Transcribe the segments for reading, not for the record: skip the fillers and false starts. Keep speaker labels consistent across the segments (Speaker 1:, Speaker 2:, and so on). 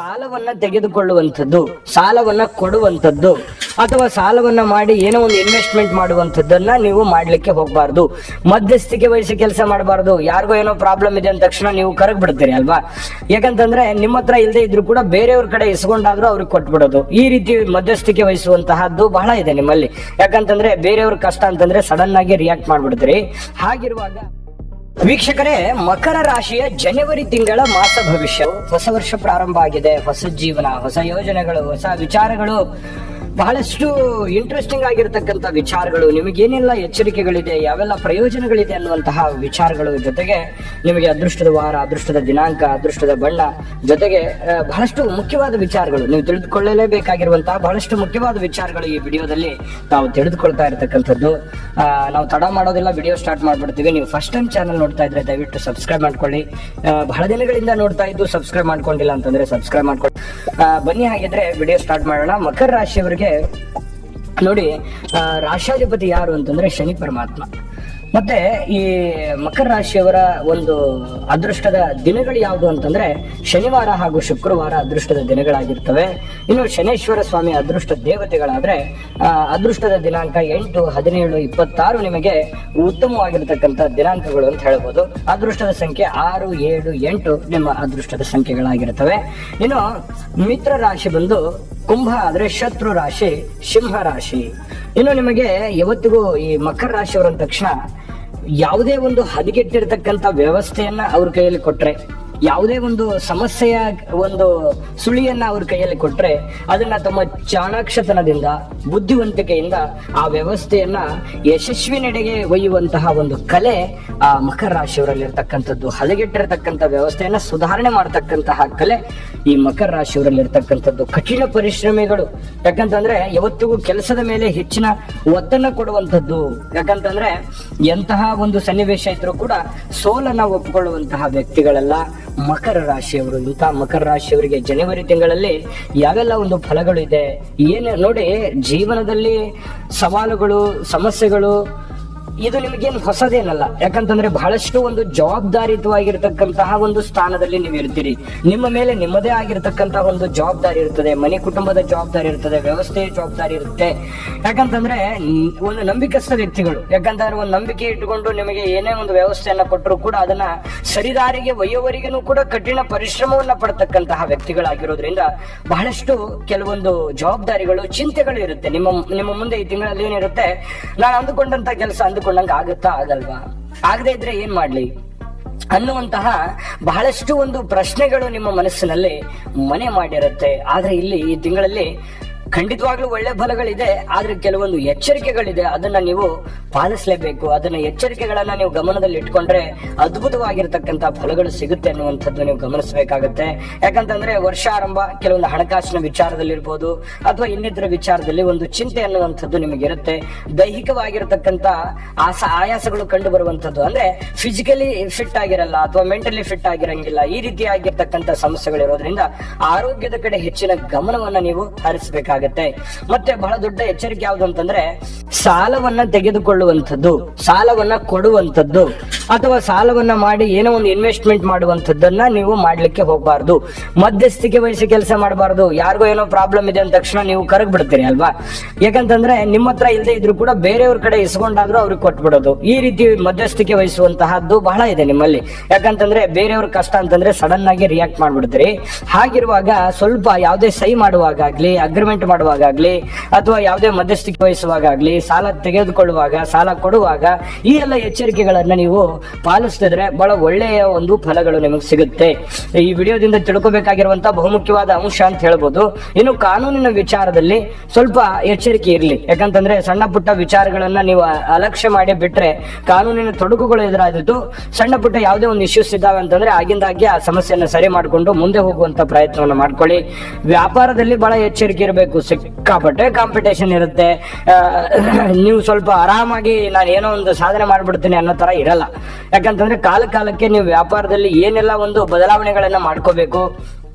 Speaker 1: ಸಾಲವನ್ನ ತೆಗೆದುಕೊಳ್ಳುವಂಥದ್ದು, ಸಾಲವನ್ನ ಕೊಡುವಂಥದ್ದು ಅಥವಾ ಸಾಲವನ್ನ ಮಾಡಿ ಏನೋ ಒಂದು ಇನ್ವೆಸ್ಟ್ಮೆಂಟ್ ಮಾಡುವಂಥದ್ದನ್ನ ನೀವು ಮಾಡ್ಲಿಕ್ಕೆ ಹೋಗ್ಬಾರ್ದು. ಮಧ್ಯಸ್ಥಿಕೆ ವಹಿಸಿ ಕೆಲಸ ಮಾಡಬಾರ್ದು. ಯಾರಿಗೋ ಏನೋ ಪ್ರಾಬ್ಲಮ್ ಇದೆ ಅಂದ ತಕ್ಷಣ ನೀವು ಕರಗ್ ಬಿಡ್ತೀರಿ ಅಲ್ವಾ? ಯಾಕಂತಂದ್ರೆ ನಿಮ್ಮ ಹತ್ರ ಇಲ್ಲದೆ ಇದ್ರು ಕೂಡ ಬೇರೆಯವ್ರ ಕಡೆ ಇಸ್ಕೊಂಡಾದ್ರೂ ಅವ್ರಿಗೆ ಕೊಟ್ಬಿಡೋದು. ಈ ರೀತಿ ಮಧ್ಯಸ್ಥಿಕೆ ವಹಿಸುವಂತಹದ್ದು ಬಹಳ ಇದೆ ನಿಮ್ಮಲ್ಲಿ. ಯಾಕಂತಂದ್ರೆ ಬೇರೆಯವ್ರ ಕಷ್ಟ ಅಂತಂದ್ರೆ ಸಡನ್ ಆಗಿ ರಿಯಾಕ್ಟ್ ಮಾಡ್ಬಿಡ್ತೀರಿ. ಹಾಗಿರುವಾಗ ವೀಕ್ಷಕರೇ, ಮಕರ ರಾಶಿಯ ಜನವರಿ ತಿಂಗಳ ಮಾಸ ಭವಿಷ್ಯವು, ಹೊಸ ವರ್ಷ ಪ್ರಾರಂಭ ಆಗಿದೆ, ಹೊಸ ಜೀವನ, ಹೊಸ ಯೋಜನೆಗಳು, ಹೊಸ ವಿಚಾರಗಳು, ಬಹಳಷ್ಟು ಇಂಟ್ರೆಸ್ಟಿಂಗ್ ಆಗಿರತಕ್ಕಂಥ ವಿಚಾರಗಳು, ನಿಮಗೇನೆಲ್ಲ ಎಚ್ಚರಿಕೆಗಳಿದೆ, ಯಾವೆಲ್ಲ ಪ್ರಯೋಜನಗಳಿದೆ ಅನ್ನುವಂತಹ ವಿಚಾರಗಳು, ಜೊತೆಗೆ ನಿಮಗೆ ಅದೃಷ್ಟದ ವಾರ, ಅದೃಷ್ಟದ ದಿನಾಂಕ, ಅದೃಷ್ಟದ ಬಣ್ಣ, ಜೊತೆಗೆ ಬಹಳಷ್ಟು ಮುಖ್ಯವಾದ ವಿಚಾರಗಳು, ನೀವು ತಿಳಿದುಕೊಳ್ಳಲೇಬೇಕಾಗಿರುವಂತಹ ಬಹಳಷ್ಟು ಮುಖ್ಯವಾದ ವಿಚಾರಗಳು ಈ ವಿಡಿಯೋದಲ್ಲಿ ನಾವು ತಿಳಿದುಕೊಳ್ತಾ ಇರತಕ್ಕಂಥದ್ದು. ನಾವು ತಡ ಮಾಡೋದಿಲ್ಲ, ವಿಡಿಯೋ ಸ್ಟಾರ್ಟ್ ಮಾಡ್ಬಿಡ್ತೀವಿ. ನೀವು ಫಸ್ಟ್ ಟೈಮ್ ಚಾನಲ್ ನೋಡ್ತಾ ಇದ್ರೆ ದಯವಿಟ್ಟು ಸಬ್ಸ್ಕ್ರೈಬ್ ಮಾಡ್ಕೊಳ್ಳಿ. ಬಹಳ ದಿನಗಳಿಂದ ನೋಡ್ತಾ ಇದ್ದು ಸಬ್ಸ್ಕ್ರೈಬ್ ಮಾಡ್ಕೊಂಡಿಲ್ಲ ಅಂತಂದ್ರೆ ಸಬ್ಸ್ಕ್ರೈಬ್ ಮಾಡ್ಕೊಳ್ಳಿ. ಬನ್ನಿ ಹಾಗಿದ್ರೆ ವಿಡಿಯೋ ಸ್ಟಾರ್ಟ್ ಮಾಡೋಣ. ಮಕರ ರಾಶಿಯವರಿಗೆ ನೋಡಿ, ರಾಶಾಧಿಪತಿ ಯಾರು ಅಂತಂದ್ರೆ ಶನಿ ಪರಮಾತ್ಮ. ಮತ್ತೆ ಈ ಮಕರ ರಾಶಿಯವರ ಒಂದು ಅದೃಷ್ಟದ ದಿನಗಳು ಯಾವುದು ಅಂತಂದ್ರೆ ಶನಿವಾರ ಹಾಗೂ ಶುಕ್ರವಾರ ಅದೃಷ್ಟದ ದಿನಗಳಾಗಿರ್ತವೆ. ಇನ್ನು ಶನೇಶ್ವರ ಸ್ವಾಮಿ ಅದೃಷ್ಟ ದೇವತೆಗಳಾದ್ರೆ ಅದೃಷ್ಟದ ದಿನಾಂಕ 8, 17, 26 ನಿಮಗೆ ಉತ್ತಮವಾಗಿರ್ತಕ್ಕಂಥ ದಿನಾಂಕಗಳು ಅಂತ ಹೇಳ್ಬೋದು. ಅದೃಷ್ಟದ ಸಂಖ್ಯೆ 6, 7, 8 ನಿಮ್ಮ ಅದೃಷ್ಟದ ಸಂಖ್ಯೆಗಳಾಗಿರ್ತವೆ. ಇನ್ನು ಮಿತ್ರ ರಾಶಿ ಬಂದು ಕುಂಭ ಆದ್ರೆ ಶತ್ರು ರಾಶಿ ಸಿಂಹ ರಾಶಿ. ಇನ್ನು ನಿಮಗೆ ಯಾವತ್ತಿಗೂ ಈ ಮಕರ ರಾಶಿಯವರ ತಕ್ಷಣ ಯಾವುದೇ ಒಂದು ಹದಗೆಟ್ಟಿರ್ತಕ್ಕಂಥ ವ್ಯವಸ್ಥೆಯನ್ನ ಅವ್ರ ಕೈಯಲ್ಲಿ ಕೊಟ್ರೆ, ಯಾವುದೇ ಒಂದು ಸಮಸ್ಯೆಯ ಒಂದು ಸುಳಿಯನ್ನ ಅವ್ರ ಕೈಯಲ್ಲಿ ಕೊಟ್ರೆ ಅದನ್ನ ತಮ್ಮ ಚಾಣಾಕ್ಷತನದಿಂದ, ಬುದ್ಧಿವಂತಿಕೆಯಿಂದ ಆ ವ್ಯವಸ್ಥೆಯನ್ನ ಯಶಸ್ವಿ ನಡೆಗೆ ಒಯ್ಯುವಂತಹ ಒಂದು ಕಲೆ ಆ ಮಕರ ರಾಶಿಯವರಲ್ಲಿ ಇರ್ತಕ್ಕಂಥದ್ದು. ಹದಗೆಟ್ಟಿರತಕ್ಕಂಥ ವ್ಯವಸ್ಥೆಯನ್ನ ಸುಧಾರಣೆ ಮಾಡತಕ್ಕಂತಹ ಕಲೆ ಈ ಮಕರ ರಾಶಿಯವರಲ್ಲಿ ಇರ್ತಕ್ಕಂಥದ್ದು. ಕಠಿಣ ಪರಿಶ್ರಮಿಗಳು, ಯಾಕಂತಂದ್ರೆ ಯಾವತ್ತಿಗೂ ಕೆಲಸದ ಮೇಲೆ ಹೆಚ್ಚಿನ ಒತ್ತನ್ನ ಕೊಡುವಂಥದ್ದು. ಯಾಕಂತಂದ್ರೆ ಎಂತಹ ಒಂದು ಸನ್ನಿವೇಶ ಇದ್ರೂ ಕೂಡ ಸೋಲನ್ನ ಒಪ್ಪಿಕೊಳ್ಳುವಂತಹ ವ್ಯಕ್ತಿಗಳೆಲ್ಲ ಮಕರ ರಾಶಿಯವರು. ಇಂತಹ ಮಕರ ರಾಶಿಯವರಿಗೆ ಜನವರಿ ತಿಂಗಳಲ್ಲಿ ಯಾವೆಲ್ಲ ಒಂದು ಫಲಗಳು ಇದೆ ಏನು ನೋಡಿ. ಜೀವನದಲ್ಲಿ ಸವಾಲುಗಳು, ಸಮಸ್ಯೆಗಳು ಇದು ನಿಮಗೇನು ಹೊಸದೇನಲ್ಲ. ಯಾಕಂತಂದ್ರೆ ಬಹಳಷ್ಟು ಒಂದು ಜವಾಬ್ದಾರಿಯುತವಾಗಿರ್ತಕ್ಕಂತಹ ಒಂದು ಸ್ಥಾನದಲ್ಲಿ ನೀವು ಇರ್ತೀರಿ. ನಿಮ್ಮ ಮೇಲೆ ನಿಮ್ಮದೇ ಆಗಿರ್ತಕ್ಕಂತಹ ಒಂದು ಜವಾಬ್ದಾರಿ ಇರ್ತದೆ, ಮನೆ ಕುಟುಂಬದ ಜವಾಬ್ದಾರಿ ಇರ್ತದೆ, ವ್ಯವಸ್ಥೆಯ ಜವಾಬ್ದಾರಿ ಇರುತ್ತೆ. ಯಾಕಂತಂದ್ರೆ ಒಂದು ನಂಬಿಕಸ್ಥ ವ್ಯಕ್ತಿಗಳು, ಯಾಕಂತಂದ್ರೆ ಒಂದು ನಂಬಿಕೆ ಇಟ್ಟುಕೊಂಡು ನಿಮಗೆ ಏನೇ ಒಂದು ವ್ಯವಸ್ಥೆಯನ್ನ ಕೊಟ್ಟರು ಕೂಡ ಅದನ್ನ ಸರಿದಾರಿಗೆ ಒಯ್ಯುವವರೆಗೂ ಕೂಡ ಕಠಿಣ ಪರಿಶ್ರಮವನ್ನ ಪಡ್ತಕ್ಕಂತಹ ವ್ಯಕ್ತಿಗಳಾಗಿರೋದ್ರಿಂದ ಬಹಳಷ್ಟು ಕೆಲವೊಂದು ಜವಾಬ್ದಾರಿಗಳು, ಚಿಂತೆಗಳು ಇರುತ್ತೆ ನಿಮ್ಮ ಮುಂದೆ. ಈ ತಿಂಗಳಲ್ಲಿ ಏನಿರುತ್ತೆ, ನಾನು ಅಂದುಕೊಂಡಂತ ಕೆಲಸ ಅಂದುಕೊಂಡಂಗೆ ಆಗುತ್ತಾ, ಆಗಲ್ವಾ, ಆಗದೆ ಇದ್ರೆ ಏನ್ ಮಾಡ್ಲಿ ಅನ್ನುವಂತಹ ಬಹಳಷ್ಟು ಒಂದು ಪ್ರಶ್ನೆಗಳು ನಿಮ್ಮ ಮನಸ್ಸಿನಲ್ಲಿ ಮನೆ ಮಾಡಿರುತ್ತೆ. ಆದ್ರೆ ಇಲ್ಲಿ ಈ ತಿಂಗಳಲ್ಲಿ ಖಂಡಿತವಾಗ್ಲೂ ಒಳ್ಳೆ ಫಲಗಳಿದೆ, ಆದ್ರೆ ಕೆಲವೊಂದು ಎಚ್ಚರಿಕೆಗಳಿದೆ. ಅದನ್ನ ನೀವು ಪಾಲಿಸಲೇಬೇಕು. ಅದನ್ನ ಎಚ್ಚರಿಕೆಗಳನ್ನ ನೀವು ಗಮನದಲ್ಲಿ ಇಟ್ಕೊಂಡ್ರೆ ಅದ್ಭುತವಾಗಿರ್ತಕ್ಕಂಥ ಫಲಗಳು ಸಿಗುತ್ತೆ ಅನ್ನುವಂಥದ್ದು ನೀವು ಗಮನಿಸಬೇಕಾಗತ್ತೆ. ಯಾಕಂತಂದ್ರೆ ವರ್ಷ ಆರಂಭ ಕೆಲವೊಂದು ಹಣಕಾಸಿನ ವಿಚಾರದಲ್ಲಿರ್ಬೋದು ಅಥವಾ ಇನ್ನಿತರ ವಿಚಾರದಲ್ಲಿ ಒಂದು ಚಿಂತೆ ಅನ್ನುವಂಥದ್ದು ನಿಮಗಿರುತ್ತೆ. ದೈಹಿಕವಾಗಿರ್ತಕ್ಕಂಥ ಆಯಾಸಗಳು ಕಂಡು ಬರುವಂಥದ್ದು, ಅಂದ್ರೆ ಫಿಸಿಕಲಿ ಫಿಟ್ ಆಗಿರಲ್ಲ ಅಥವಾ ಮೆಂಟಲಿ ಫಿಟ್ ಆಗಿರಂಗಿಲ್ಲ, ಈ ರೀತಿ ಆಗಿರ್ತಕ್ಕಂಥ ಸಮಸ್ಯೆಗಳಿರೋದ್ರಿಂದ ಆರೋಗ್ಯದ ಕಡೆ ಹೆಚ್ಚಿನ ಗಮನವನ್ನ ನೀವು ಹರಿಸಬೇಕಾಗುತ್ತೆ. ಮತ್ತೆ ಬಹಳ ದೊಡ್ಡ ಎಚ್ಚರಿಕೆ ಯಾವುದು ಅಂತಂದ್ರೆ ಸಾಲವನ್ನ ತೆಗೆದುಕೊಳ್ಳುವಂಥದ್ದು, ಸಾಲವನ್ನ ಕೊಡುವಂಥದ್ದು ಅಥವಾ ಸಾಲವನ್ನ ಮಾಡಿ ಏನೋ ಒಂದು ಇನ್ವೆಸ್ಟ್ಮೆಂಟ್ ಮಾಡುವಂಥದ್ದನ್ನ ನೀವು ಮಾಡ್ಲಿಕ್ಕೆ ಹೋಗ್ಬಾರ್ದು. ಮಧ್ಯಸ್ಥಿಕೆ ವಹಿಸಿ ಕೆಲಸ ಮಾಡಬಾರ್ದು. ಯಾರಿಗೋ ಏನೋ ಪ್ರಾಬ್ಲಮ್ ಇದೆ ಅಂದ ತಕ್ಷಣ ನೀವು ಕರಗ್ ಬಿಡ್ತೀರಿ ಅಲ್ವಾ? ಯಾಕಂತಂದ್ರೆ ನಿಮ್ಮ ಹತ್ರ ಇಲ್ಲದೆ ಇದ್ರು ಕೂಡ ಬೇರೆಯವ್ರ ಕಡೆ ಇಸ್ಕೊಂಡಾದ್ರೂ ಅವ್ರಿಗೆ ಕೊಟ್ಬಿಡೋದು. ಈ ರೀತಿ ಮಧ್ಯಸ್ಥಿಕೆ ವಹಿಸುವಂತಹದ್ದು ಬಹಳ ಇದೆ ನಿಮ್ಮಲ್ಲಿ. ಯಾಕಂತಂದ್ರೆ ಬೇರೆಯವ್ರ ಕಷ್ಟ ಅಂತಂದ್ರೆ ಸಡನ್ ಆಗಿ ರಿಯಾಕ್ಟ್ ಮಾಡ್ಬಿಡ್ತೀರಿ. ಹಾಗಿರುವಾಗ ಸ್ವಲ್ಪ ಯಾವುದೇ ಸಹಿ ಮಾಡುವಾಗಲಿ, ಅಗ್ರಿಮೆಂಟ್ ಮಾಡುವಾಗಲಿ ಅಥವಾ ಯಾವುದೇ ಮಧ್ಯಸ್ಥಿಕೆ ವಹಿಸುವಾಗಲಿ, ಸಾಲ ತೆಗೆದುಕೊಳ್ಳುವಾಗ, ಸಾಲ ಕೊಡುವಾಗ ಈ ಎಲ್ಲ ಎಚ್ಚರಿಕೆಗಳನ್ನ ನೀವು ಪಾಲಿಸ್ತಿದ್ರೆ ಬಹಳ ಒಳ್ಳೆಯ ಒಂದು ಫಲಗಳು ನಿಮಗೆ ಸಿಗುತ್ತೆ. ಈ ವಿಡಿಯೋದಿಂದ ತಿಳ್ಕೊಬೇಕಾಗಿರುವಂತಹ ಬಹುಮುಖ್ಯವಾದ ಅಂಶ ಅಂತ ಹೇಳ್ಬೋದು. ಇನ್ನು ಕಾನೂನಿನ ವಿಚಾರದಲ್ಲಿ ಸ್ವಲ್ಪ ಎಚ್ಚರಿಕೆ ಇರಲಿ. ಯಾಕಂತಂದ್ರೆ ಸಣ್ಣ ಪುಟ್ಟ ವಿಚಾರಗಳನ್ನ ನೀವು ಅಲಕ್ಷ್ಯ ಮಾಡಿ ಬಿಟ್ರೆ ಕಾನೂನಿನ ತೊಡಕುಗಳು ಎದುರಾದಿತ್ತು. ಸಣ್ಣ ಪುಟ್ಟ ಯಾವುದೇ ಒಂದು ಇಶ್ಯೂಸ್ ಇದ್ದಾವೆ ಅಂತಂದ್ರೆ ಆಗಿಂದಾಗೆ ಆ ಸಮಸ್ಯೆಯನ್ನ ಸರಿ ಮಾಡಿಕೊಂಡು ಮುಂದೆ ಹೋಗುವಂತ ಪ್ರಯತ್ನವನ್ನು ಮಾಡ್ಕೊಳ್ಳಿ. ವ್ಯಾಪಾರದಲ್ಲಿ ಬಹಳ ಎಚ್ಚರಿಕೆ ಇರಬೇಕು. ಸಿಕ್ಕಾಪಟ್ಟೆ ಕಾಂಪಿಟೇಷನ್ ಇರುತ್ತೆ. ನೀವು ಸ್ವಲ್ಪ ಆರಾಮಾಗಿ ನಾನು ಏನೋ ಒಂದು ಸಾಧನೆ ಮಾಡ್ಬಿಡ್ತೀನಿ ಅನ್ನೋ ತರ ಇರಲ್ಲ. ಯಾಕಂತಂದ್ರೆ ಕಾಲಕ್ಕೆ ನೀವು ವ್ಯಾಪಾರದಲ್ಲಿ ಏನೆಲ್ಲ ಒಂದು ಬದಲಾವಣೆಗಳನ್ನ ಮಾಡ್ಕೋಬೇಕು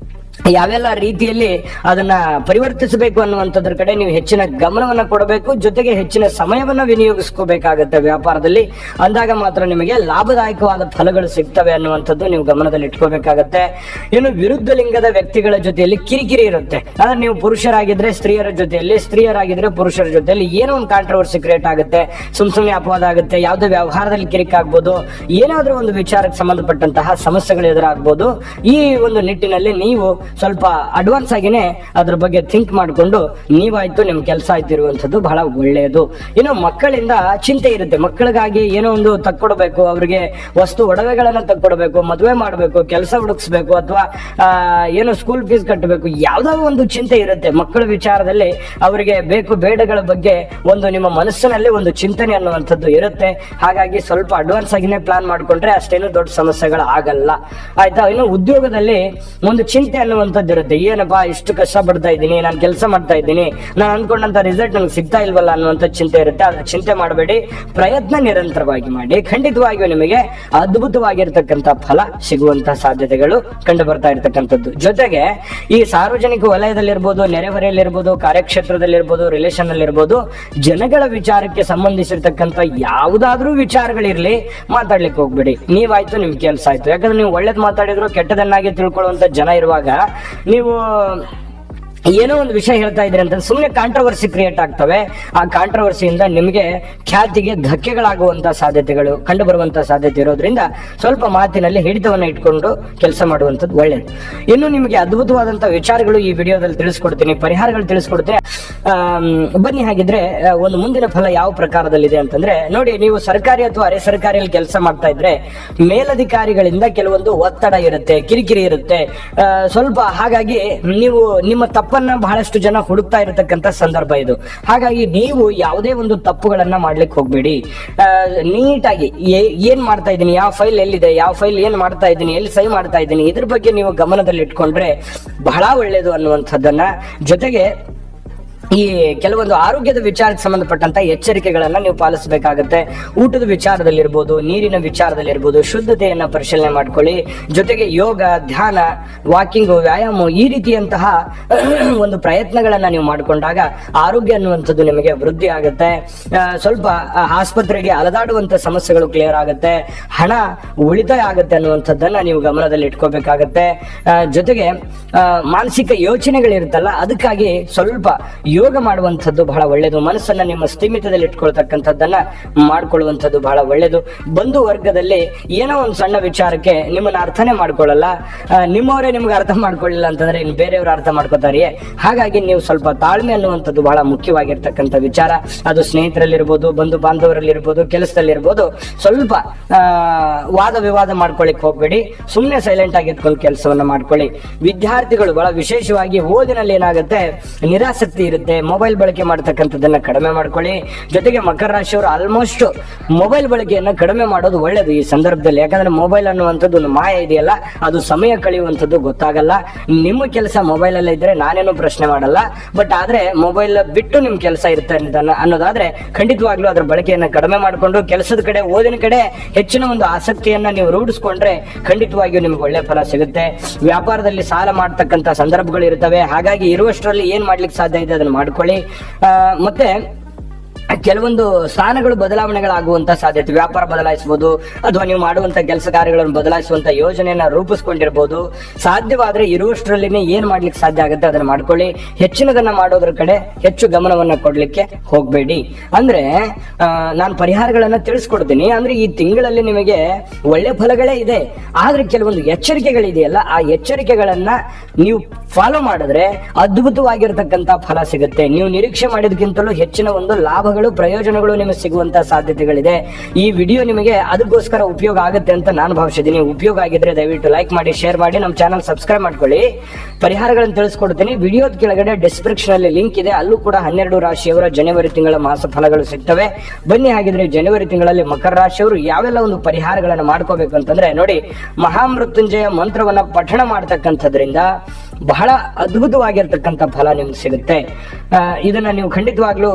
Speaker 1: ಯಾವೆಲ್ಲ ರೀತಿಯಲ್ಲಿ ಅದನ್ನ ಪರಿವರ್ತಿಸಬೇಕು ಅನ್ನುವಂಥದ್ರ ಕಡೆ ನೀವು ಹೆಚ್ಚಿನ ಗಮನವನ್ನ ಕೊಡಬೇಕು, ಜೊತೆಗೆ ಹೆಚ್ಚಿನ ಸಮಯವನ್ನ ವಿನಿಯೋಗಿಸ್ಕೋಬೇಕಾಗತ್ತೆ ವ್ಯಾಪಾರದಲ್ಲಿ. ಅಂದಾಗ ಮಾತ್ರ ನಿಮಗೆ ಲಾಭದಾಯಕವಾದ ಫಲಗಳು ಸಿಗ್ತವೆ ಅನ್ನುವಂಥದ್ದು ನೀವು ಗಮನದಲ್ಲಿ ಇಟ್ಕೋಬೇಕಾಗತ್ತೆ. ಇನ್ನು ವಿರುದ್ಧ ಲಿಂಗದ ವ್ಯಕ್ತಿಗಳ ಜೊತೆಯಲ್ಲಿ ಕಿರಿಕಿರಿ ಇರುತ್ತೆ. ಅಂದ್ರೆ ನೀವು ಪುರುಷರಾಗಿದ್ರೆ ಸ್ತ್ರೀಯರ ಜೊತೆಯಲ್ಲಿ, ಸ್ತ್ರೀಯರಾಗಿದ್ರೆ ಪುರುಷರ ಜೊತೆಯಲ್ಲಿ ಏನೋ ಒಂದು ಕಾಂಟ್ರವರ್ಸಿ ಕ್ರಿಯೇಟ್ ಆಗುತ್ತೆ, ಸುಮ್ನೆ ಅಪವಾದ ಆಗುತ್ತೆ, ಯಾವುದೇ ವ್ಯವಹಾರದಲ್ಲಿ ಕಿರಿಕಾಗ್ಬೋದು, ಏನಾದ್ರೂ ಒಂದು ವಿಚಾರಕ್ಕೆ ಸಂಬಂಧಪಟ್ಟಂತಹ ಸಮಸ್ಯೆಗಳು ಎದುರಾಗ್ಬೋದು. ಈ ಒಂದು ನಿಟ್ಟಿನಲ್ಲಿ ನೀವು ಸ್ವಲ್ಪ ಅಡ್ವಾನ್ಸ್ ಆಗಿನೇ ಅದ್ರ ಬಗ್ಗೆ ಥಿಂಕ್ ಮಾಡಿಕೊಂಡು ನೀವಾಯ್ತು ನಿಮ್ ಕೆಲಸ ಆಯ್ತು ಇರುವಂತದ್ದು ಬಹಳ ಒಳ್ಳೆಯದು. ಇನ್ನು ಮಕ್ಕಳಿಂದ ಚಿಂತೆ ಇರುತ್ತೆ, ಮಕ್ಕಳಿಗಾಗಿ ಏನೋ ಒಂದು ತಕ್ಕೊಡ್ಬೇಕು, ಅವ್ರಿಗೆ ವಸ್ತು ಒಡವೆಗಳನ್ನ ತಕ್ಕೊಡ್ಬೇಕು, ಮದುವೆ ಮಾಡ್ಬೇಕು, ಕೆಲಸ ಹುಡುಕ್ಸ್ಬೇಕು, ಅಥವಾ ಏನೋ ಸ್ಕೂಲ್ ಫೀಸ್ ಕಟ್ಟಬೇಕು, ಯಾವ್ದೋ ಒಂದು ಚಿಂತೆ ಇರುತ್ತೆ ಮಕ್ಕಳ ವಿಚಾರದಲ್ಲಿ. ಅವರಿಗೆ ಬೇಕು ಬೇಡಗಳ ಬಗ್ಗೆ ಒಂದು ನಿಮ್ಮ ಮನಸ್ಸಿನಲ್ಲಿ ಒಂದು ಚಿಂತನೆ ಅನ್ನುವಂಥದ್ದು ಇರುತ್ತೆ. ಹಾಗಾಗಿ ಸ್ವಲ್ಪ ಅಡ್ವಾನ್ಸ್ ಆಗಿನೇ ಪ್ಲಾನ್ ಮಾಡ್ಕೊಂಡ್ರೆ ಅಷ್ಟೇನು ದೊಡ್ಡ ಸಮಸ್ಯೆಗಳು ಆಗಲ್ಲ, ಆಯ್ತಾ. ಇನ್ನು ಉದ್ಯೋಗದಲ್ಲಿ ಒಂದು ಚಿಂತೆ ಅನ್ನುವಂಥದ್ದು ಇರುತ್ತೆ. ಏನಪ್ಪಾ ಇಷ್ಟು ಕಷ್ಟ ಪಡ್ತಾ ಇದ್ದೀನಿ, ನಾನು ಕೆಲಸ ಮಾಡ್ತಾ ಇದ್ದೀನಿ, ನಾನು ಅನ್ಕೊಂಡಂತ ರಿಸಲ್ಟ್ ನನಗೆ ಸಿಗ್ತಾ ಇಲ್ವಲ್ಲ ಅನ್ನುವಂಥ ಚಿಂತೆ ಇರುತ್ತೆ. ಅದ್ರ ಚಿಂತೆ ಮಾಡಬೇಡಿ, ಪ್ರಯತ್ನ ನಿರಂತರವಾಗಿ ಮಾಡಿ, ಖಂಡಿತವಾಗಿಯೂ ನಿಮಗೆ ಅದ್ಭುತವಾಗಿರ್ತಕ್ಕಂಥ ಫಲ ಸಿಗುವಂತಹ ಸಾಧ್ಯತೆಗಳು ಕಂಡು ಬರ್ತಾ ಇರ್ತಕ್ಕಂಥದ್ದು. ಜೊತೆಗೆ ಈ ಸಾರ್ವಜನಿಕ ವಲಯದಲ್ಲಿರ್ಬೋದು, ನೆರೆಹೊರೆಯಲ್ಲಿರ್ಬೋದು, ಕಾರ್ಯಕ್ಷೇತ್ರದಲ್ಲಿರ್ಬೋದು, ರಿಲೇಷನ್ ಅಲ್ಲಿರ್ಬೋದು, ಜನಗಳ ವಿಚಾರಕ್ಕೆ ಸಂಬಂಧಿಸಿರ್ತಕ್ಕಂಥ ಯಾವುದಾದ್ರೂ ವಿಚಾರಗಳಿರ್ಲಿ ಮಾತಾಡ್ಲಿಕ್ಕೆ ಹೋಗ್ಬೇಡಿ. ನೀವಾಯ್ತು ನಿಮ್ ಕೆಲಸ ಆಯ್ತು. ಯಾಕಂದ್ರೆ ನೀವು ಒಳ್ಳೇದ್ ಮಾತಾಡಿದ್ರು ಕೆಟ್ಟದನ್ನಾಗಿ ತಿಳ್ಕೊಳ್ಳುವಂತ ಜನ ಇರುವಾಗ ನೀವು ಏನೋ ಒಂದು ವಿಷಯ ಹೇಳ್ತಾ ಇದ್ರಿ ಅಂತ ಸುಮ್ಮನೆ ಕಾಂಟ್ರವರ್ಸಿ ಕ್ರಿಯೇಟ್ ಆಗ್ತವೆ. ಆ ಕಾಂಟ್ರವರ್ಸಿಯಿಂದ ನಿಮಗೆ ಖ್ಯಾತಿಗೆ ಧಕ್ಕೆಗಳಾಗುವಂತಹ ಸಾಧ್ಯತೆಗಳು ಕಂಡು ಬರುವಂತಹ ಸಾಧ್ಯತೆ ಇರೋದ್ರಿಂದ ಸ್ವಲ್ಪ ಮಾತಿನಲ್ಲಿ ಹಿಡಿತವನ್ನ ಇಟ್ಕೊಂಡು ಕೆಲಸ ಮಾಡುವಂಥದ್ದು ಒಳ್ಳೆಯದು. ಇನ್ನು ನಿಮಗೆ ಅದ್ಭುತವಾದಂತಹ ವಿಚಾರಗಳು ಈ ವಿಡಿಯೋದಲ್ಲಿ ತಿಳಿಸ್ಕೊಡ್ತೀನಿ, ಪರಿಹಾರಗಳು ತಿಳಿಸ್ಕೊಡ್ತೀನಿ. ಬನ್ನಿ ಹಾಗಿದ್ರೆ ಒಂದು ಮುಂದಿನ ಫಲ ಯಾವ ಪ್ರಕಾರದಲ್ಲಿದೆ ಅಂತಂದ್ರೆ, ನೋಡಿ, ನೀವು ಸರ್ಕಾರಿ ಅಥವಾ ಅರೆ ಸರ್ಕಾರಿಯಲ್ಲಿ ಕೆಲಸ ಮಾಡ್ತಾ ಇದ್ರೆ ಮೇಲಧಿಕಾರಿಗಳಿಂದ ಕೆಲವೊಂದು ಒತ್ತಡ ಇರುತ್ತೆ, ಕಿರಿಕಿರಿ ಇರುತ್ತೆ ಸ್ವಲ್ಪ. ಹಾಗಾಗಿ ನೀವು ನಿಮ್ಮ ತಪ್ಪನ್ನ ಬಹಳಷ್ಟು ಜನ ಹುಡುಕ್ತಾ ಇರತಕ್ಕಂತ ಸಂದರ್ಭ ಇದು. ಹಾಗಾಗಿ ನೀವು ಯಾವುದೇ ಒಂದು ತಪ್ಪುಗಳನ್ನ ಮಾಡ್ಲಿಕ್ಕೆ ಹೋಗ್ಬೇಡಿ. ನೀಟಾಗಿ ಏನ್ ಮಾಡ್ತಾ ಇದ್ದೀನಿ, ಯಾವ ಫೈಲ್ ಎಲ್ಲಿದೆ, ಯಾವ ಫೈಲ್ ಏನ್ ಮಾಡ್ತಾ ಇದ್ದೀನಿ, ಎಲ್ಲಿ ಸಹಿ ಮಾಡ್ತಾ ಇದ್ದೀನಿ, ಇದ್ರ ಬಗ್ಗೆ ನೀವು ಗಮನದಲ್ಲಿ ಇಟ್ಕೊಂಡ್ರೆ ಬಹಳ ಒಳ್ಳೇದು ಅನ್ನುವಂಥದ್ದನ್ನ. ಜೊತೆಗೆ ಈ ಕೆಲವೊಂದು ಆರೋಗ್ಯದ ವಿಚಾರಕ್ಕೆ ಸಂಬಂಧಪಟ್ಟಂತ ಎಚ್ಚರಿಕೆಗಳನ್ನ ನೀವು ಪಾಲಿಸಬೇಕಾಗತ್ತೆ. ಊಟದ ವಿಚಾರದಲ್ಲಿರ್ಬೋದು, ನೀರಿನ ವಿಚಾರದಲ್ಲಿರ್ಬೋದು, ಶುದ್ಧತೆಯನ್ನ ಪರಿಶೀಲನೆ ಮಾಡ್ಕೊಳ್ಳಿ. ಜೊತೆಗೆ ಯೋಗ, ಧ್ಯಾನ, ವಾಕಿಂಗ್, ವ್ಯಾಯಾಮ ಈ ರೀತಿಯಂತಹ ಒಂದು ಪ್ರಯತ್ನಗಳನ್ನ ನೀವು ಮಾಡಿಕೊಂಡಾಗ ಆರೋಗ್ಯ ಅನ್ನುವಂಥದ್ದು ನಿಮಗೆ ವೃದ್ಧಿ ಆಗುತ್ತೆ. ಸ್ವಲ್ಪ ಆಸ್ಪತ್ರೆಗೆ ಅಲದಾಡುವಂತ ಸಮಸ್ಯೆಗಳು ಕ್ಲಿಯರ್ ಆಗುತ್ತೆ, ಹಣ ಉಳಿತಾಯ ಆಗುತ್ತೆ ಅನ್ನುವಂಥದ್ದನ್ನ ನೀವು ಗಮನದಲ್ಲಿ ಇಟ್ಕೋಬೇಕಾಗತ್ತೆ. ಜೊತೆಗೆ ಮಾನಸಿಕ ಯೋಚನೆಗಳಿರುತ್ತಲ್ಲ, ಅದಕ್ಕಾಗಿ ಸ್ವಲ್ಪ ಯೋಗ ಮಾಡುವಂಥದ್ದು ಬಹಳ ಒಳ್ಳೆಯದು. ಮನಸ್ಸನ್ನ ನಿಮ್ಮ ಸ್ಥಿಮಿತದಲ್ಲಿ ಇಟ್ಕೊಳ್ತಕ್ಕಂಥದ್ದನ್ನ ಮಾಡ್ಕೊಳ್ಳುವಂಥದ್ದು ಬಹಳ ಒಳ್ಳೆಯದು. ಬಂಧು ವರ್ಗದಲ್ಲಿ ಏನೋ ಒಂದು ಸಣ್ಣ ವಿಚಾರಕ್ಕೆ ನಿಮ್ಮನ್ನ ಅರ್ಥನೇ ಮಾಡ್ಕೊಳ್ಳಲ್ಲ, ನಿಮ್ಮವರೇ ನಿಮ್ಗೆ ಅರ್ಥ ಮಾಡ್ಕೊಳ್ಳಿಲ್ಲ ಅಂತಂದ್ರೆ ಇನ್ನು ಬೇರೆಯವರು ಅರ್ಥ ಮಾಡ್ಕೋತಾರೆಯೇ. ಹಾಗಾಗಿ ನೀವು ಸ್ವಲ್ಪ ತಾಳ್ಮೆ ಅನ್ನುವಂಥದ್ದು ಬಹಳ ಮುಖ್ಯವಾಗಿರ್ತಕ್ಕಂಥ ವಿಚಾರ. ಅದು ಸ್ನೇಹಿತರಲ್ಲಿರ್ಬೋದು, ಬಂಧು ಬಾಂಧವರಲ್ಲಿರ್ಬೋದು, ಕೆಲಸದಲ್ಲಿರ್ಬೋದು. ಸ್ವಲ್ಪ ವಾದ ವಿವಾದ ಮಾಡ್ಕೊಳ್ಳಿಕ್ ಹೋಗ್ಬೇಡಿ, ಸುಮ್ಮನೆ ಸೈಲೆಂಟ್ ಆಗಿ ಇಟ್ಕೊಂಡು ಕೆಲಸವನ್ನ ಮಾಡ್ಕೊಳ್ಳಿ. ವಿದ್ಯಾರ್ಥಿಗಳು ಬಹಳ ವಿಶೇಷವಾಗಿ ಓದಿನಲ್ಲಿ ಏನಾಗುತ್ತೆ, ನಿರಾಸಕ್ತಿ ಇರುತ್ತೆ, ಮೊಬೈಲ್ ಬಳಕೆ ಮಾಡ್ತಕ್ಕಂಥದ್ದನ್ನ ಕಡಿಮೆ ಮಾಡ್ಕೊಳ್ಳಿ. ಜೊತೆಗೆ ಮಕರ ರಾಶಿಯವರು ಆಲ್ಮೋಸ್ಟ್ ಮೊಬೈಲ್ ಬಳಕೆಯನ್ನ ಕಡಿಮೆ ಮಾಡೋದು ಒಳ್ಳೇದು ಈ ಸಂದರ್ಭದಲ್ಲಿ. ಯಾಕಂದ್ರೆ ಮೊಬೈಲ್ ಅನ್ನುವಂಥದ್ದು ಒಂದು ಮಾಯ ಇದೆಯಲ್ಲ, ಅದು ಸಮಯ ಕಳೆಯುವಂಥದ್ದು ಗೊತ್ತಾಗಲ್ಲ. ನಿಮ್ಮ ಕೆಲಸ ಮೊಬೈಲ್ ಅಲ್ಲೇ ಇದ್ರೆ ನಾನೇನು ಪ್ರಶ್ನೆ ಮಾಡಲ್ಲ, ಬಟ್ ಆದ್ರೆ ಮೊಬೈಲ್ ಬಿಟ್ಟು ನಿಮ್ ಕೆಲಸ ಇರುತ್ತೆ ಅನ್ನೋದಾದ್ರೆ ಖಂಡಿತವಾಗ್ಲೂ ಅದ್ರ ಬಳಕೆಯನ್ನ ಕಡಿಮೆ ಮಾಡಿಕೊಂಡು ಕೆಲಸದ ಕಡೆ, ಓದಿನ ಕಡೆ ಹೆಚ್ಚಿನ ಒಂದು ಆಸಕ್ತಿಯನ್ನ ನೀವು ರೂಢಿಸ್ಕೊಂಡ್ರೆ ಖಂಡಿತವಾಗಿಯೂ ನಿಮ್ಗೆ ಒಳ್ಳೆ ಫಲ ಸಿಗುತ್ತೆ. ವ್ಯಾಪಾರದಲ್ಲಿ ಸಾಲ ಮಾಡ್ತಕ್ಕಂಥ ಸಂದರ್ಭಗಳು ಇರ್ತವೆ. ಹಾಗಾಗಿ ಇರುವಷ್ಟರಲ್ಲಿ ಏನ್ ಮಾಡ್ಲಿಕ್ಕೆ ಸಾಧ್ಯ ಇದೆ ಅದನ್ನ ಮಾಡ್ಕೊಳ್ಳಿ. ಮತ್ತೆ ಕೆಲವೊಂದು ಸ್ಥಾನಗಳು ಬದಲಾವಣೆಗಳಾಗುವಂತ ಸಾಧ್ಯತೆ, ವ್ಯಾಪಾರ ಬದಲಾಯಿಸಬಹುದು ಅಥವಾ ನೀವು ಮಾಡುವಂತ ಕೆಲಸ ಕಾರ್ಯಗಳನ್ನು ಬದಲಾಯಿಸುವಂತ ಯೋಜನೆಯನ್ನ ರೂಪಿಸ್ಕೊಂಡಿರ್ಬೋದು. ಸಾಧ್ಯವಾದ್ರೆ ಇರುವಷ್ಟರಲ್ಲಿನೇ ಏನ್ ಮಾಡ್ಲಿಕ್ಕೆ ಸಾಧ್ಯ ಆಗುತ್ತೆ ಅದನ್ನ ಮಾಡ್ಕೊಳ್ಳಿ. ಹೆಚ್ಚಿನದನ್ನ ಮಾಡೋದ್ರ ಕಡೆ ಹೆಚ್ಚು ಗಮನವನ್ನ ಕೊಡ್ಲಿಕ್ಕೆ ಹೋಗ್ಬೇಡಿ. ಅಂದ್ರೆ ನಾನು ಪರಿಹಾರಗಳನ್ನ ತಿಳಿಸ್ಕೊಡ್ತೀನಿ. ಅಂದ್ರೆ ಈ ತಿಂಗಳಲ್ಲಿ ನಿಮಗೆ ಒಳ್ಳೆ ಫಲಗಳೇ ಇದೆ, ಆದ್ರೆ ಕೆಲವೊಂದು ಎಚ್ಚರಿಕೆಗಳಿದೆಯಲ್ಲ, ಆ ಎಚ್ಚರಿಕೆಗಳನ್ನ ನೀವು ಫಾಲೋ ಮಾಡಿದ್ರೆ ಅದ್ಭುತವಾಗಿರ್ತಕ್ಕಂಥ ಫಲ ಸಿಗುತ್ತೆ. ನೀವು ನಿರೀಕ್ಷೆ ಮಾಡಿದಕ್ಕಿಂತಲೂ ಹೆಚ್ಚಿನ ಒಂದು ಲಾಭಗಳು, ಪ್ರಯೋಜನಗಳು ನಿಮಗೆ ಸಿಗುವಂತ ಸಾಧ್ಯತೆಗಳಿದೆ. ಈ ವಿಡಿಯೋ ನಿಮಗೆ ಅದಕ್ಕೋಸ್ಕರ ಉಪಯೋಗ ಆಗುತ್ತೆ ಅಂತ ನಾನು ಭಾವಿಸಿದ್ದೀನಿ. ಉಪಯೋಗ ಆಗಿದ್ರೆ ದಯವಿಟ್ಟು ಲೈಕ್ ಮಾಡಿ, ಶೇರ್ ಮಾಡಿ, ನಮ್ಮ ಚಾನಲ್ ಸಬ್ಸ್ಕ್ರೈಬ್ ಮಾಡ್ಕೊಳ್ಳಿ. ಪರಿಹಾರಗಳನ್ನು ತಿಳಿಸ್ಕೊಡ್ತೀನಿ. ವಿಡಿಯೋದ ಕೆಳಗಡೆ ಡಿಸ್ಕ್ರಿಪ್ಷನ್ ಅಲ್ಲಿ ಲಿಂಕ್ ಇದೆ, ಅಲ್ಲೂ ಕೂಡ 12 ರಾಶಿಯವರ ಜನವರಿ ತಿಂಗಳ ಮಾಸ ಫಲಗಳು ಸಿಗ್ತವೆ. ಬನ್ನಿ ಹಾಗಿದ್ರೆ ಜನವರಿ ತಿಂಗಳಲ್ಲಿ ಮಕರ ರಾಶಿಯವರು ಯಾವೆಲ್ಲ ಒಂದು ಪರಿಹಾರಗಳನ್ನು ಮಾಡ್ಕೋಬೇಕು ಅಂತಂದ್ರೆ, ನೋಡಿ, ಮಹಾಮೃತ್ಯುಂಜಯ ಮಂತ್ರವನ್ನ ಪಠಣ ಮಾಡ್ತಕ್ಕಂಥದ್ರಿಂದ ಬಹಳ ಅದ್ಭುತವಾಗಿರ್ತಕ್ಕಂಥ ಫಲ ನಿಮ್ಗೆ ಸಿಗುತ್ತೆ. ಇದನ್ನ ನೀವು ಖಂಡಿತವಾಗ್ಲೂ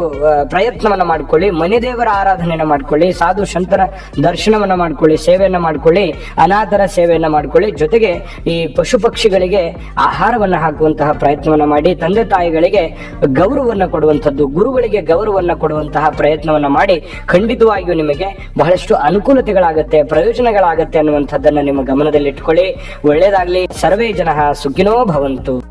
Speaker 1: ಪ್ರಯತ್ನವನ್ನ ಮಾಡ್ಕೊಳ್ಳಿ. ಮನೆ ದೇವರ ಆರಾಧನೆಯನ್ನ ಮಾಡ್ಕೊಳ್ಳಿ, ಸಾಧು ಸಂತರ ದರ್ಶನವನ್ನ ಮಾಡ್ಕೊಳ್ಳಿ, ಸೇವೆಯನ್ನ ಮಾಡ್ಕೊಳ್ಳಿ, ಅನಾಥರ ಸೇವೆಯನ್ನ ಮಾಡ್ಕೊಳ್ಳಿ. ಜೊತೆಗೆ ಈ ಪಶು ಪಕ್ಷಿಗಳಿಗೆ ಆಹಾರವನ್ನ ಹಾಕುವಂತಹ ಪ್ರಯತ್ನವನ್ನ ಮಾಡಿ, ತಂದೆ ತಾಯಿಗಳಿಗೆ ಗೌರವವನ್ನ ಕೊಡುವಂಥದ್ದು, ಗುರುಗಳಿಗೆ ಗೌರವವನ್ನ ಕೊಡುವಂತಹ ಪ್ರಯತ್ನವನ್ನ ಮಾಡಿ. ಖಂಡಿತವಾಗಿಯೂ ನಿಮಗೆ ಬಹಳಷ್ಟು ಅನುಕೂಲತೆಗಳಾಗತ್ತೆ, ಪ್ರಯೋಜನಗಳಾಗತ್ತೆ ಅನ್ನುವಂಥದ್ದನ್ನ ನಿಮ್ಮ ಗಮನದಲ್ಲಿಟ್ಕೊಳ್ಳಿ. ಒಳ್ಳೇದಾಗ್ಲಿ. ಸರ್ವೇ ಜನಃ ಸುಖಿನೋ ಭವಂತು.